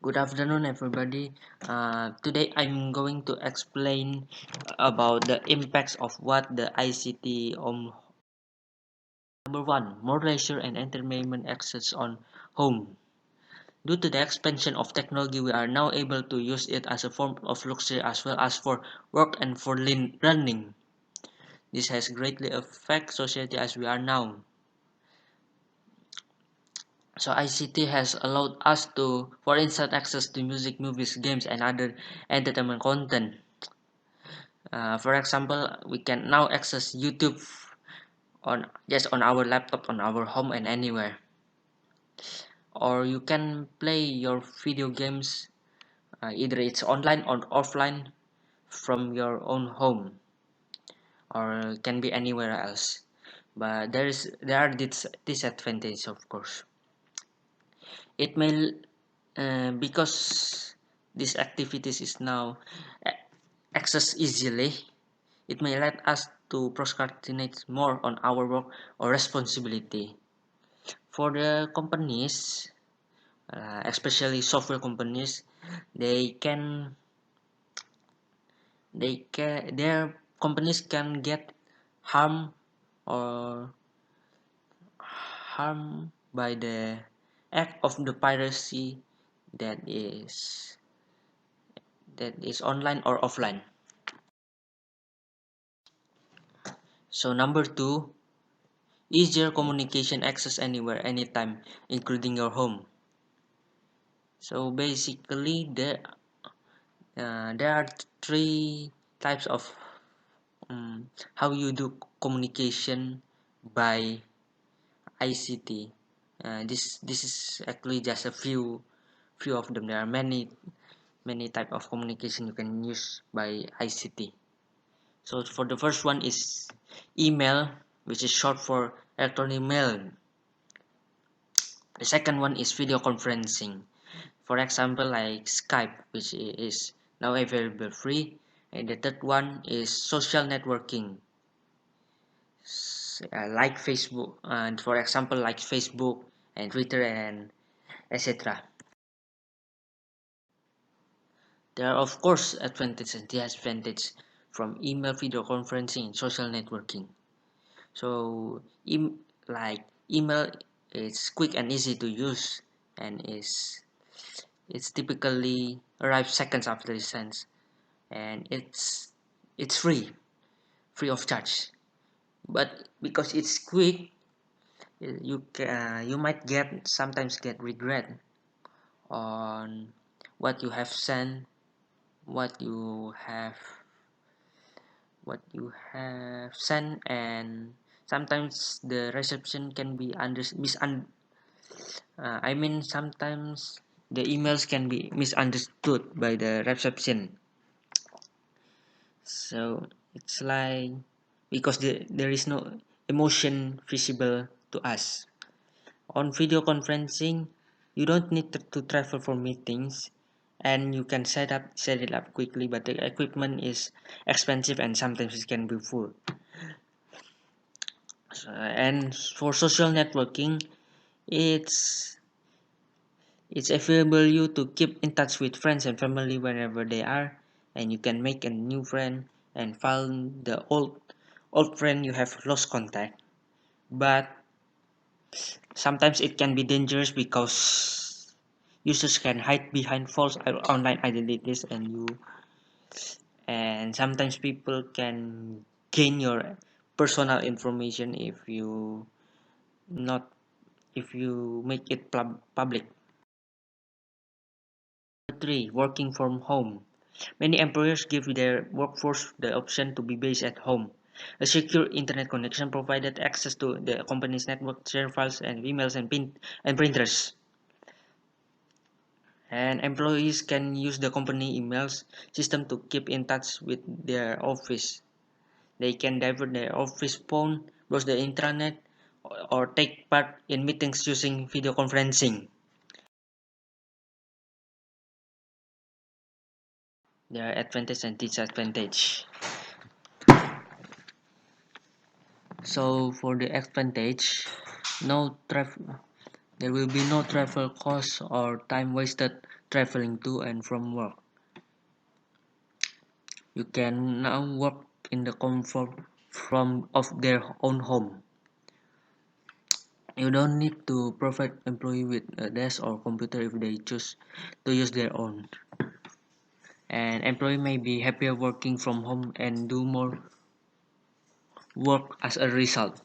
Good afternoon, everybody. Today I'm going to explain about the impacts of what the ICT on number one, more leisure and entertainment access on home. Due to the expansion of technology, we are now able to use it as a form of luxury as well as for work and for learning. This has greatly affected society as we are now. So ICT has allowed us to, for instance, access to music, movies, games, and other entertainment content. For example, we can now access YouTube on just on our laptop, on our home, and anywhere. Or you can play your video games, either it's online or offline, from your own home, or can be anywhere else. But there are disadvantages, of course. It may because these activities is now accessed easily. It may let us to procrastinate more on our work or responsibility. For the companies, especially software companies, they can their companies can get harm or harm by the act of the piracy that is online or offline. So number two, easier communication access anywhere, anytime, including your home. So basically, there are three types of how you do communication by ICT. This is actually just a few of them. There are many type of communication you can use by ICT. So for the first one is email, which is short for electronic mail. The second one is video conferencing. For example, like Skype, which is now available free. And the third one is social networking, like Facebook, and for example, like Facebook and Twitter and etc. There are of course advantages and disadvantages from email, video conferencing, and social networking. So, like email is quick and easy to use, and it's typically arrives seconds after it sends, and it's free of charge. But because it's quick, you might sometimes get regret on what you have sent, what you have sent, and sometimes the reception can be I mean, sometimes the emails can be misunderstood by the reception. So it's like because there is no emotion visible to us. On video conferencing, you don't need to travel for meetings, and you can set it up quickly, but the equipment is expensive and sometimes it can be full. And for social networking, it's it's available you to keep in touch with friends and family whenever they are, and you can make a new friend and find the old friend you have lost contact. But sometimes it can be dangerous because users can hide behind false online identities, and sometimes people can gain your personal information not if you make it public. 3. Working from home. Many employers give their workforce the option to be based at home. A secure internet connection provided access to the company's network, share files and emails and printers. And employees can use the company emails system to keep in touch with their office. They can divert their office phone, browse the intranet, or take part in meetings using video conferencing. There are advantages and disadvantages. So for the advantage, no travel there will be no travel costs or time wasted traveling to and from work. You can now work in the comfort from of their own home. You don't need to provide employee with a desk or computer if they choose to use their own. An employee may be happier working from home and do more work as a result.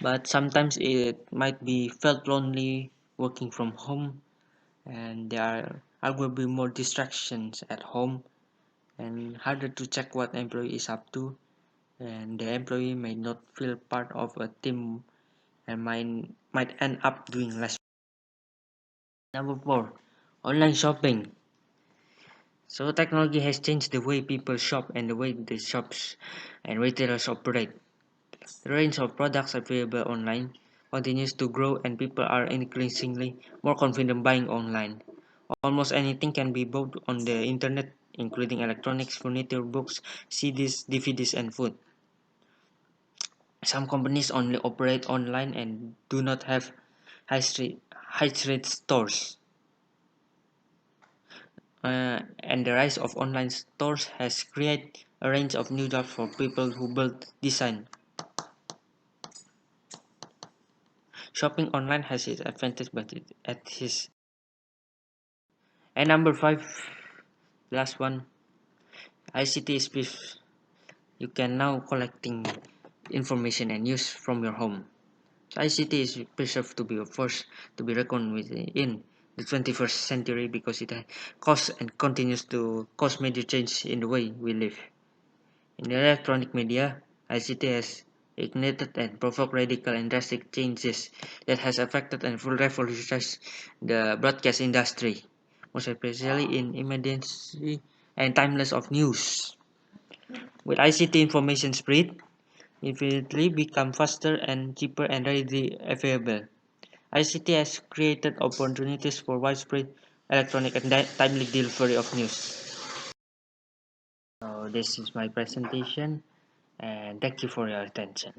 But sometimes it might be felt lonely working from home, and there are will be more distractions at home and harder to check what employee is up to, and the employee may not feel part of a team and might end up doing less. Number 4, online shopping. So technology has changed the way people shop and the way the shops and retailers operate. The range of products available online continues to grow and people are increasingly more confident buying online. Almost anything can be bought on the internet, including electronics, furniture, books, CDs, DVDs, and food. Some companies only operate online and do not have high street stores. And the rise of online stores has created a range of new jobs for people who build design. Shopping online has its advantage, but it at his and number 5, last one, ICT is you can now collecting information and use from your home. So ICT is perceived to be a force to be reckoned with in the 21st century because it causes and continues to cause major change in the way we live. In the electronic media, ICT has ignited and provoked radical and drastic changes that has affected and full revolutionized the broadcast industry, most especially in immediacy and timeless of news. With ICT information spread, infinitely become faster and cheaper and readily available. ICT has created opportunities for widespread electronic and timely delivery of news. So this is my presentation and thank you for your attention.